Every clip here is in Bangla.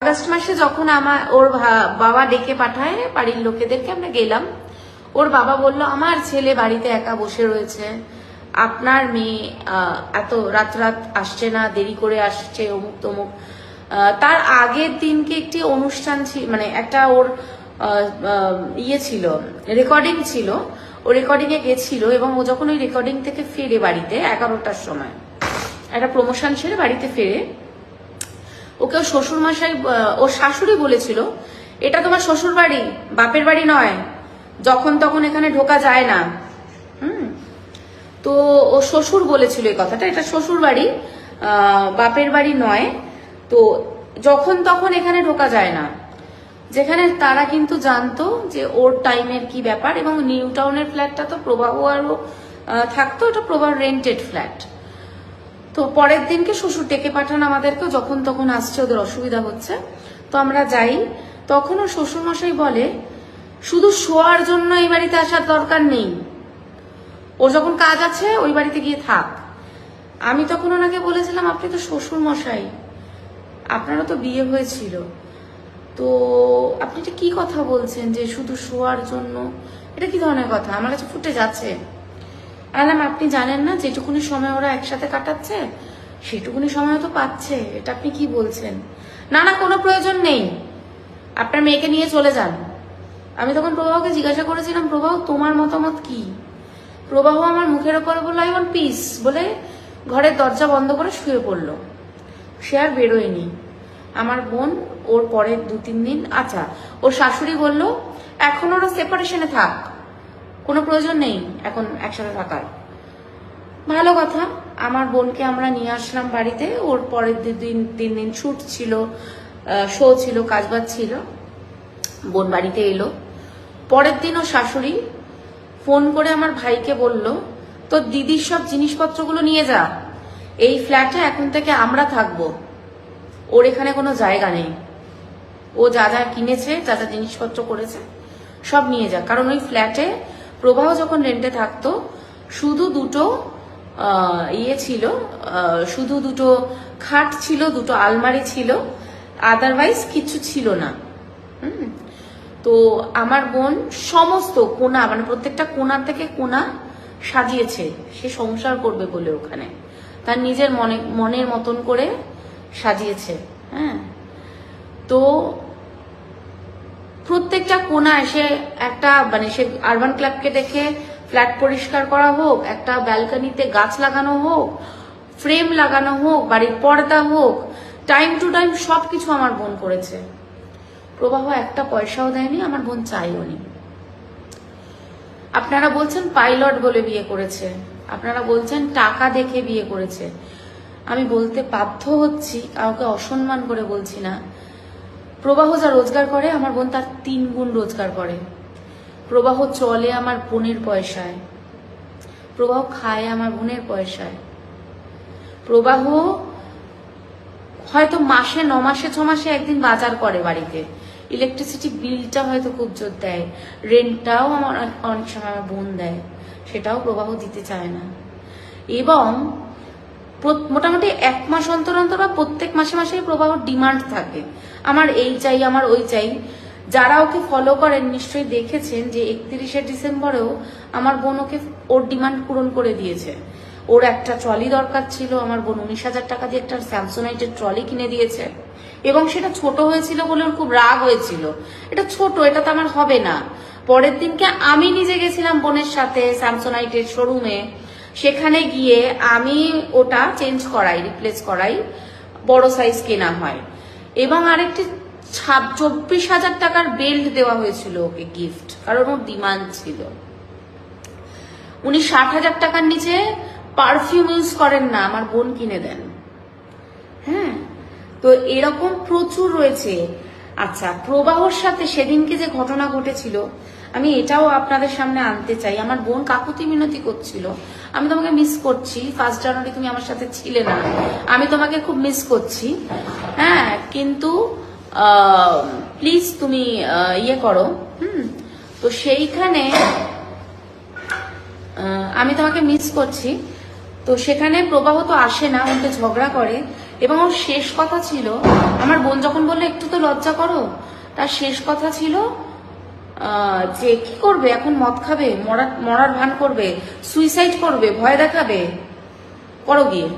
আগস্ট মাসে যখন ওর বাবা ডেকে পাঠায় বাড়ির লোকেদেরকে, আমরা গেলাম। ওর বাবা বলল আমার ছেলে বাড়িতে একা বসে রয়েছে, আপনার মেয়ে এত রাত আসছে না, দেরি করে আসছে, অমুক তমুক। তার আগের দিনকে একটি অনুষ্ঠান ছিল, মানে একটা ওর ইয়ে ছিল, রেকর্ডিং ছিল, ও রেকর্ডিং এ গেছিল এবং ও যখন ওই রেকর্ডিং থেকে ফেরে বাড়িতে 11টার সময়, একটা প্রমোশন ছেড়ে বাড়িতে ফেরে, ওকে শ্বশুর মশাই, ওর শাশুড়ি বলেছিল এটা তোমার শ্বশুর বাড়ি, বাপের বাড়ি নয়, যখন তখন এখানে ঢোকা যায় না। তো ও শ্বশুর বলেছিল এই কথাটা, এটা শ্বশুর বাড়ি, বাপের বাড়ি নয়, তো যখন তখন এখানে ঢোকা যায় না। যেখানে তারা কিন্তু জানতো যে ওর টাইমের কি ব্যাপার, এবং নিউ টাউনের ফ্ল্যাটটা তো প্রবাহ আরও থাকতো, এটা প্রবাহ রেন্টেড ফ্ল্যাট। তো পরের দিনকে শ্বশুর ডেকে পাঠান আমাদেরকে, যখন তখন আসছে, ওদের অসুবিধা হচ্ছে। তো আমরা যাই, তখন ও শ্বশুর মশাই বলে শুধু শোয়ার জন্য এই বাড়িতে আসার দরকার নেই, ওর যখন কাজ আছে ওই বাড়িতে গিয়ে থাক। আমি তখন ওনাকে বলেছিলাম আপনি তো শ্বশুর মশাই, আপনারও তো বিয়ে হয়েছিল, তো আপনি এটা কি কথা বলছেন যে শুধু শোয়ার জন্য, এটা কি ধরনের কথা? আমার কাছে ফুটে যাচ্ছে। আলাম আপনি জানেন না যেটুকুনি সময় ওরা একসাথে কাটাচ্ছে সেটুকুনি সময় তো পাচ্ছে, এটা আপনি কি বলছেন? না না, কোনো প্রয়োজন নেই, আপনার মেয়েকে নিয়ে চলে যান। আমি তখন প্রবাহকে জিজ্ঞাসা করেছিলাম প্রবাহ তোমার মতামত কি? প্রবাহ আমার মুখের ওপর বললো আই ওয়ান্ট পিস বলে ঘরের দরজা বন্ধ করে শুয়ে পড়লো। সে আর বেরোয়নি। আমার বোন ওর পরের 2-3 দিন, আচ্ছা ওর শাশুড়ি বলল এখন ওরা সেপারেশনে থাক, কোনো প্রয়োজন নেই এখন একসাথে থাকার। ভালো কথা। আমার বোনকে আমরা নিয়ে আসলাম বাড়িতে, ওর পরের 2-3 দিন শুট ছিল, শো ছিল, কাজবাজ ছিল। বোন বাড়িতে এলো, পরের দিন ও শাশুড়ি ফোন করে আমার ভাইকে বলল তো দিদির সব জিনিসপত্রগুলো নিয়ে যা, এই ফ্ল্যাটে এখন থেকে আমরা থাকবো, ওর এখানে কোনো জায়গা নেই, ও যা যা কিনেছে, যা যা জিনিসপত্র করেছে সব নিয়ে যা। কারণ ওই ফ্ল্যাটে প্রবাহ যখন রেন্টে থাকতো শুধু দুটো ইয়ে ছিল, শুধু দুটো খাট ছিল, দুটো আলমারি ছিল, আদারওয়াইজ কিছু ছিল না। তো আমার বোন সমস্ত কোণা, মানে প্রত্যেকটা কোণা থেকে কোণা সাজিয়েছে, সে সংসার করবে বলে ওখানে তার নিজের মনের মতন করে সাজিয়েছে। হ্যাঁ, তো প্রত্যেকটা কোণা এসে একটা, মানে সে আরবান ক্লাবকে দেখে ফ্ল্যাট পরিষ্কার করা হোক, একটা ব্যালকনিতে গাছ লাগানো হোক, ফ্রেম লাগানো হোক, বাড়ির পর্দা হোক, টাইম টু টাইম সবকিছু আমার বোন করেছে। প্রবাহ একটা পয়সাও দেয়নি, আমার বোন চাইও নি। আপনারা বলছেন পাইলট বলে বিয়ে করেছে, আপনারা বলছেন টাকা দেখে বিয়ে করেছে। আমি বলতে বাধ্য হচ্ছি, কাউকে অসম্মান করে বলছি না, প্রবাহ যা রোজগার করে আমার বোন তার 3 গুণ রোজগার করে। প্রবাহ চলে আমার বোনের পয়সায়, প্রবাহ খায় আমার বোনের পয়সায়। প্রবাহ হয়তো মাসে 9 মাসে 6 মাসে একদিন বাজার করে বাড়িতে, ইলেকট্রিসিটি বিলটা হয়তো খুব জোর দেয়, রেন্টটাও আমার অনেক সময় আমার বোন দেয়, সেটাও প্রবাহ দিতে চায় না। এবং মোটামুটি 1 মাস অন্তর অন্তর বা প্রত্যেক মাসে মাসে প্রবাহর ডিমান্ড থাকে, আমার এই চাই, আমার ওই চাই। যারা ওকে ফলো করেন নিশ্চয়ই দেখেছেন যে 31শে ডিসেম্বরেও আমার বোন ওকে ওর ডিমান্ড পূরণ করে দিয়েছে। ওর একটা ট্রলি দরকার ছিল, আমার বোন 19,000 টাকা দিয়ে একটা স্যামসোনাইটের ট্রলি কিনে দিয়েছে, এবং সেটা ছোট হয়েছিল বলে ওর খুব রাগ হয়েছিল, এটা ছোট, এটা তো আমার হবে না। পরের দিনকে আমি নিজে গেছিলাম বোনের সাথে স্যামসোনাইটের শোরুমে, সেখানে গিয়ে আমি ওটা চেঞ্জ করাই, রিপ্লেস করাই, বড় সাইজ কেনা হয়। এবং আরেকটি 24,000 টাকার বেল্ট দেওয়া হয়েছিল ওকে গিফট, কারণ ওর ডিমান্ড ছিল। উনি 60,000 টাকার নিচে পারফিউম ইউজ করেন না, আমার বোন কিনে দেন। হ্যাঁ, তো এরকম প্রচুর রয়েছে। আচ্ছা, প্রবাহর সাথে সেদিনকে যে ঘটনা ঘটেছিল আমি এটাও আপনাদের সামনে আনতে চাই। আমার বোন কাকুতি মিনতি করছিল, আমি তোমাকে মিস করছি, 1 জানুয়ারি তুমি আমার সাথে ছিলে না, আমি তোমাকে খুব মিস করছি, হ্যাঁ, কিন্তু প্লিজ তুমি ইয়ে করো। তো সেইখানে আমি তোমাকে মিস করছি, তো সেখানে প্রবাহ তো আসে না, উল্টে ঝগড়া করে এবং ওর শেষ কথা ছিল, আমার বোন যখন বললো একটু তো লজ্জা করো, তার শেষ কথা ছিল যে কি করবে এখন, মদ খাবে, মরার ভান করবে, সুইসাইড করবে, ভয় দেখাবে, করো গিয়ে।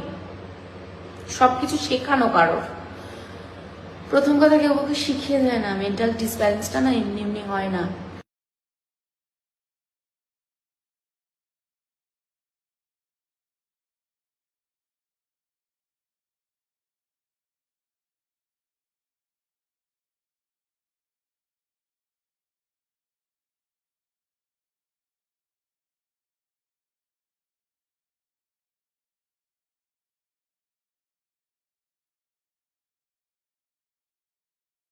সবকিছু শেখানো কারোর। প্রথম কথা কেউ কাউকে শিখিয়ে দেয় না, মেন্টাল ডিসব্যালেন্সটা না এমনি এমনি হয় না।